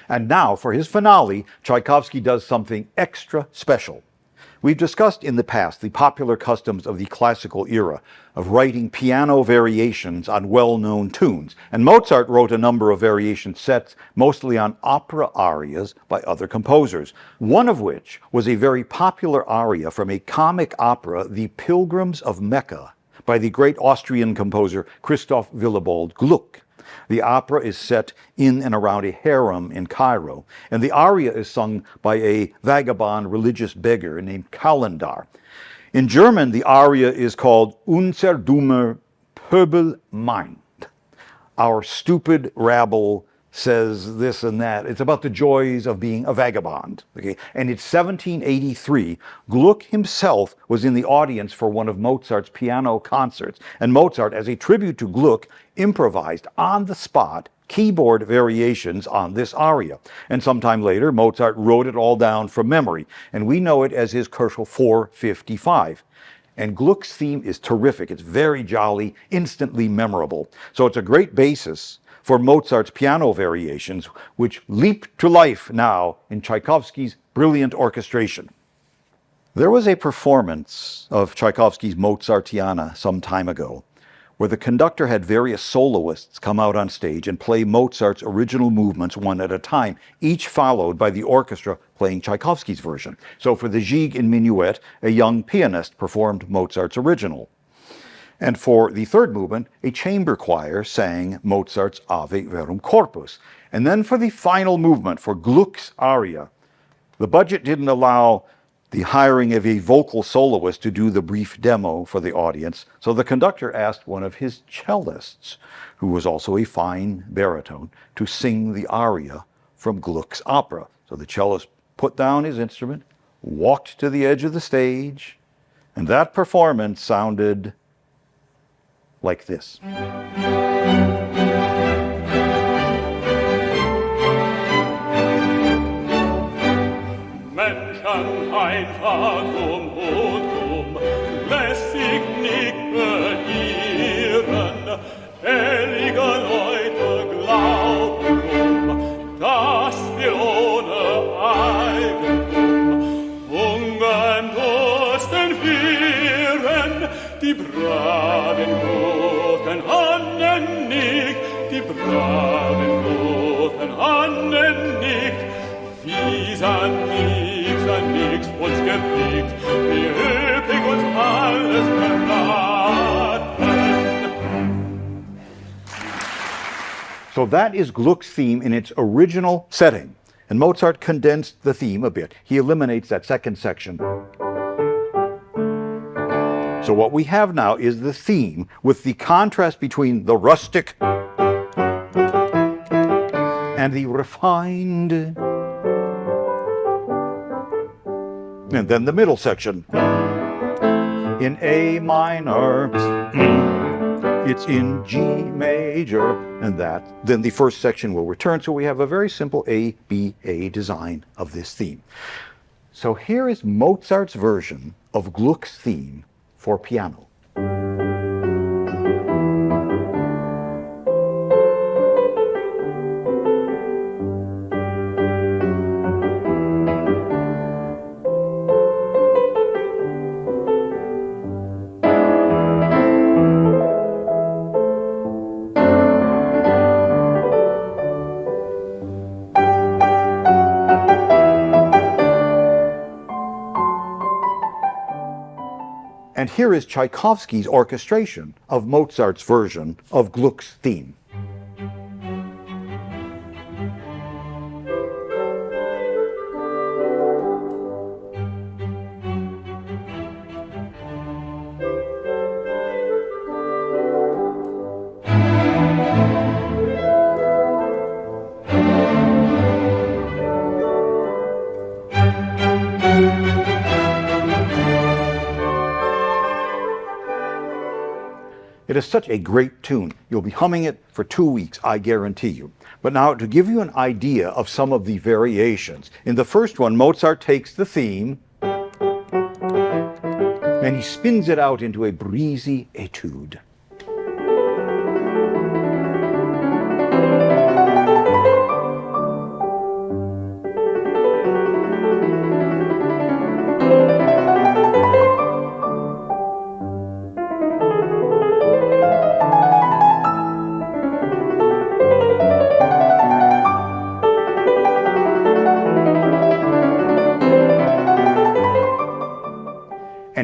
And now, for his finale, Tchaikovsky does something extra special. We've discussed in the past the popular customs of the classical era of writing piano variations on well-known tunes, and Mozart wrote a number of variation sets, mostly on opera arias by other composers, one of which was a very popular aria from a comic opera, The Pilgrims of Mecca, by the great Austrian composer Christoph Willibald Gluck. The opera is set in and around a harem in Cairo, and the aria is sung by a vagabond religious beggar named Kalendar. In German, the aria is called Unser dummer, Pöbel meint. Our stupid rabble says this and that. It's about the joys of being a vagabond. Okay? And it's 1783. Gluck himself was in the audience for one of Mozart's piano concerts. And Mozart, as a tribute to Gluck, improvised on the spot keyboard variations on this aria. And sometime later, Mozart wrote it all down from memory. And we know it as his Koschel 455. And Gluck's theme is terrific. It's very jolly, instantly memorable. So it's a great basis for Mozart's piano variations, which leap to life now in Tchaikovsky's brilliant orchestration. There was a performance of Tchaikovsky's Mozartiana some time ago, where the conductor had various soloists come out on stage and play Mozart's original movements one at a time, each followed by the orchestra playing Tchaikovsky's version. So for the Gigue in Minuet, a young pianist performed Mozart's original. And for the third movement, a chamber choir sang Mozart's Ave Verum Corpus. And then for the final movement, for Gluck's aria, the budget didn't allow the hiring of a vocal soloist to do the brief demo for the audience, so the conductor asked one of his cellists, who was also a fine baritone, to sing the aria from Gluck's opera. So the cellist put down his instrument, walked to the edge of the stage, and that performance sounded like this. Menschen einfach lässig nicht beirren, hellige Leute glauben dass wir ohne Eigentum hungern, dursten, frieren, die braven guten Handen nicht, die braven guten Handen nicht, wie an nix uns geblickt, wie üppig uns alles verraten. So that is Gluck's theme in its original setting. And Mozart condensed the theme a bit. He eliminates that second section. So what we have now is the theme with the contrast between the rustic and the refined, and then the middle section. In A minor, it's in G major, and then the first section will return. So we have a very simple A-B-A design of this theme. So here is Mozart's version of Gluck's theme for piano. And here is Tchaikovsky's orchestration of Mozart's version of Gluck's theme. It is such a great tune. You'll be humming it for 2 weeks, I guarantee you. But now, to give you an idea of some of the variations, in the first one, Mozart takes the theme and he spins it out into a breezy etude.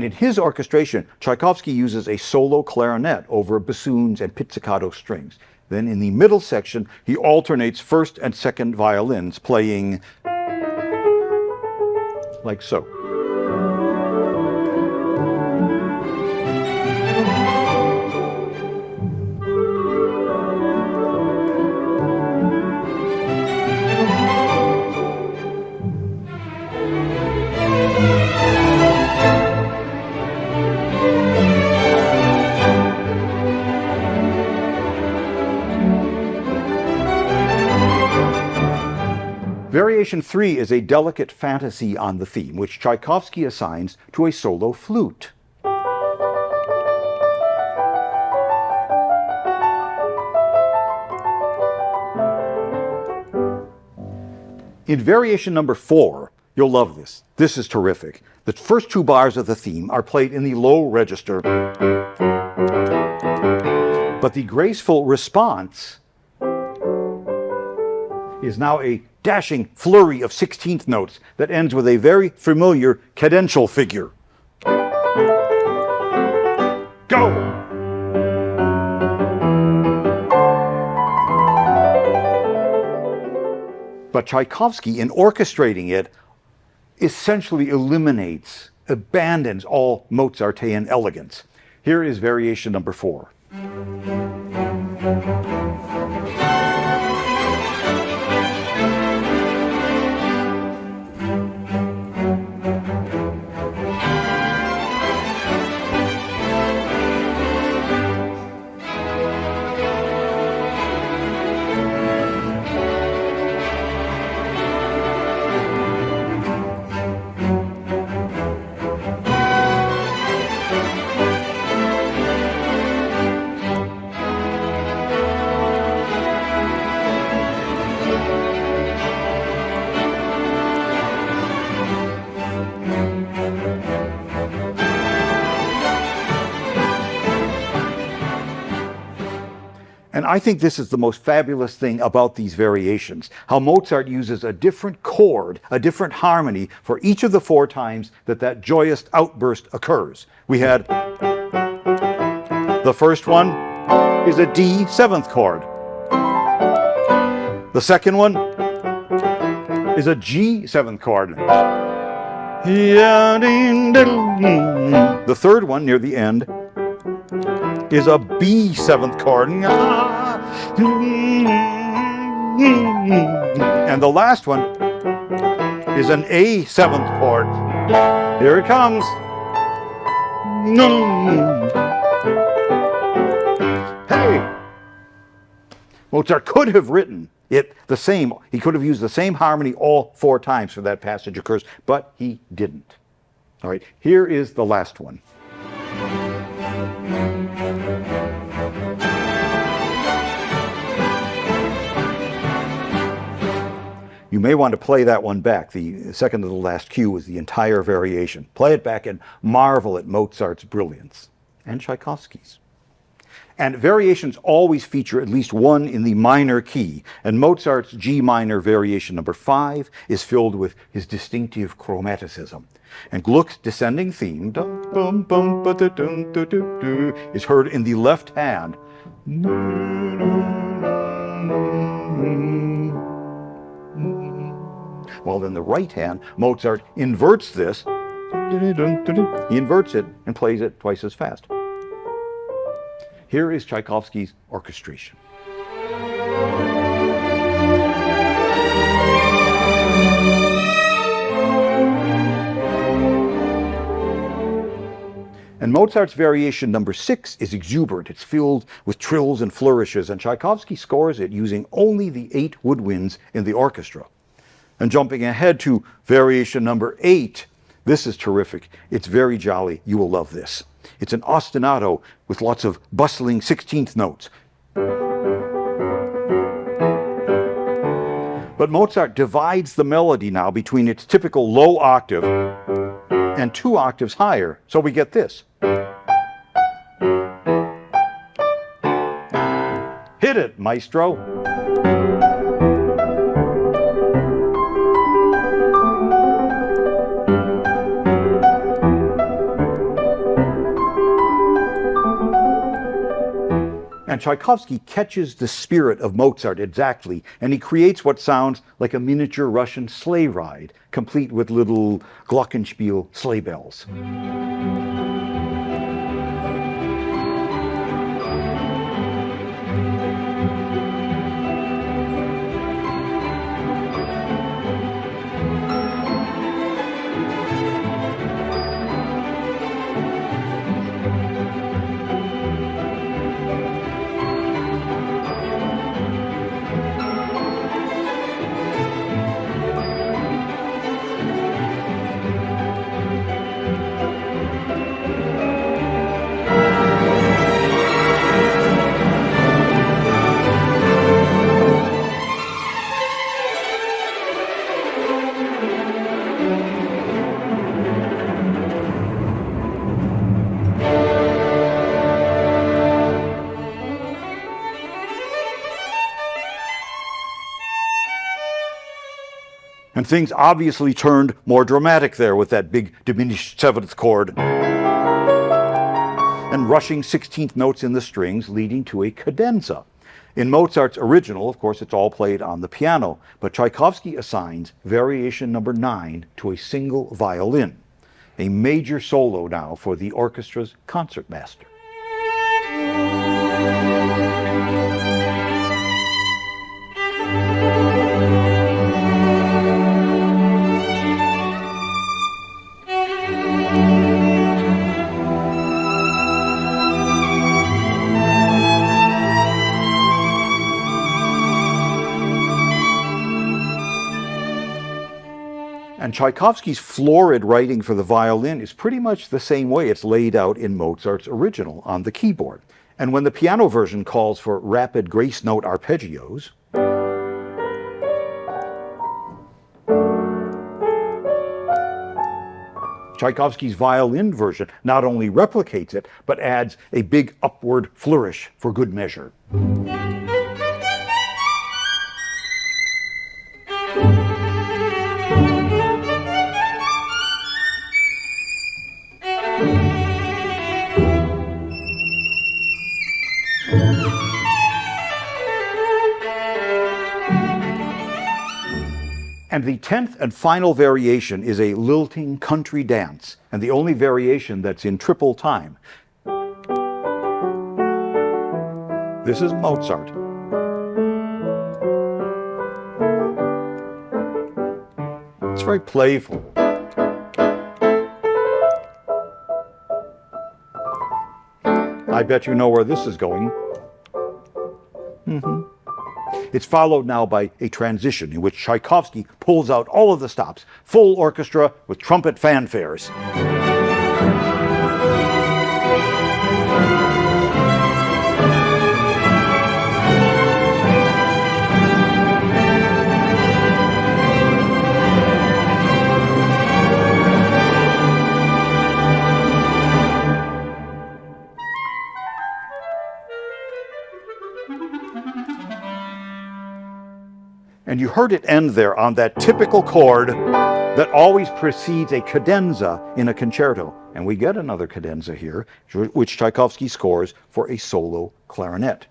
And in his orchestration, Tchaikovsky uses a solo clarinet over bassoons and pizzicato strings. Then in the middle section, he alternates first and second violins, playing like so. Variation 3 is a delicate fantasy on the theme, which Tchaikovsky assigns to a solo flute. In variation number 4, you'll love this. This is terrific. The first 2 bars of the theme are played in the low register, but the graceful response is now a dashing flurry of 16th notes that ends with a very familiar cadential figure. Go! But Tchaikovsky, in orchestrating it, essentially abandons all Mozartian elegance. Here is variation number 4. And I think this is the most fabulous thing about these variations, how Mozart uses a different chord, a different harmony for each of the 4 times that joyous outburst occurs. We had the first one is a D 7th chord. The second one is a G 7th chord. The third one, near the end, is a B 7th chord. And the last one is an A 7th chord. Here it comes. Hey! Mozart could have written it the same. He could have used the same harmony all 4 times for that passage occurs, but he didn't. All right, here is the last one. You may want to play that one back. The second to the last cue is the entire variation. Play it back and marvel at Mozart's brilliance and Tchaikovsky's. And variations always feature at least one in the minor key, and Mozart's G minor variation number 5 is filled with his distinctive chromaticism. And Gluck's descending theme is heard in the left hand, while in the right hand, Mozart inverts this. He inverts it and plays it twice as fast. Here is Tchaikovsky's orchestration. And Mozart's variation number 6 is exuberant. It's filled with trills and flourishes, and Tchaikovsky scores it using only the 8 woodwinds in the orchestra. And jumping ahead to variation number 8, this is terrific. It's very jolly. You will love this. It's an ostinato with lots of bustling 16th notes. But Mozart divides the melody now between its typical low octave and 2 octaves higher. So we get this. Hit it, maestro. And Tchaikovsky catches the spirit of Mozart exactly, and he creates what sounds like a miniature Russian sleigh ride, complete with little glockenspiel sleigh bells. And things obviously turned more dramatic there with that big diminished seventh chord and rushing 16th notes in the strings, leading to a cadenza. In Mozart's original, of course, it's all played on the piano, but Tchaikovsky assigns variation number 9 to a single violin, a major solo now for the orchestra's concertmaster. And Tchaikovsky's florid writing for the violin is pretty much the same way it's laid out in Mozart's original on the keyboard. And when the piano version calls for rapid grace note arpeggios, Tchaikovsky's violin version not only replicates it, but adds a big upward flourish for good measure. And the 10th and final variation is a lilting country dance, and the only variation that's in triple time. This is Mozart. It's very playful. I bet you know where this is going. It's followed now by a transition in which Tchaikovsky pulls out all of the stops, full orchestra with trumpet fanfares. And you heard it end there on that typical chord that always precedes a cadenza in a concerto. And we get another cadenza here, which Tchaikovsky scores for a solo clarinet.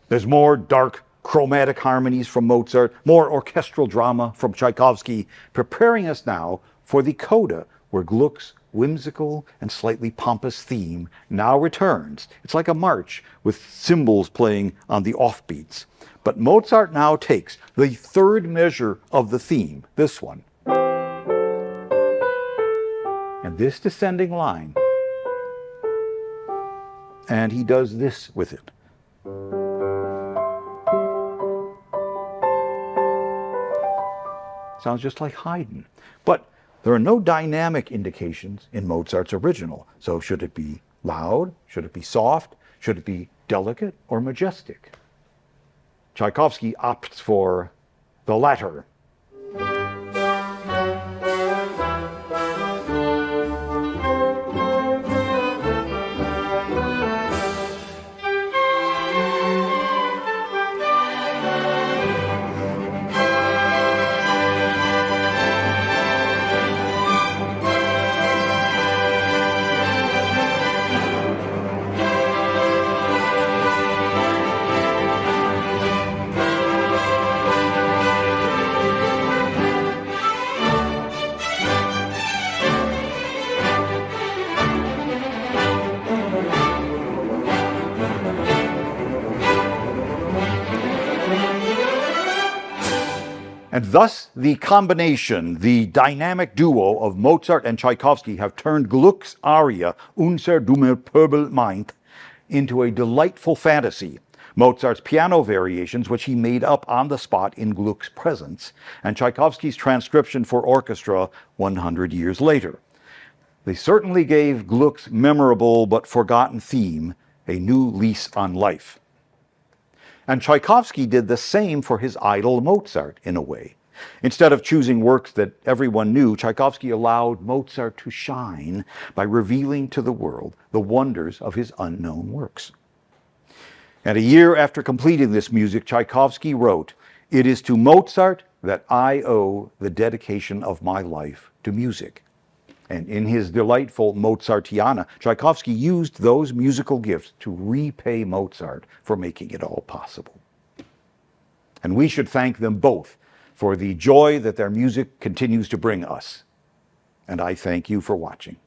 There's more dark, chromatic harmonies from Mozart, more orchestral drama from Tchaikovsky, preparing us now for the Coda, where Gluck's whimsical and slightly pompous theme now returns. It's like a march with cymbals playing on the offbeats. But Mozart now takes the third measure of the theme, this one, and this descending line, and he does this with it. Sounds just like Haydn. But there are no dynamic indications in Mozart's original. So should it be loud? Should it be soft? Should it be delicate or majestic? Tchaikovsky opts for the latter. And thus the combination, the dynamic duo of Mozart and Tchaikovsky have turned Gluck's aria, Unser, dummer, Pöbel, meint, into a delightful fantasy. Mozart's piano variations, which he made up on the spot in Gluck's presence, and Tchaikovsky's transcription for orchestra 100 years later. They certainly gave Gluck's memorable but forgotten theme a new lease on life. And Tchaikovsky did the same for his idol Mozart, in a way. Instead of choosing works that everyone knew, Tchaikovsky allowed Mozart to shine by revealing to the world the wonders of his unknown works. And a year after completing this music, Tchaikovsky wrote, "It is to Mozart that I owe the dedication of my life to music." And in his delightful Mozartiana, Tchaikovsky used those musical gifts to repay Mozart for making it all possible. And we should thank them both for the joy that their music continues to bring us. And I thank you for watching.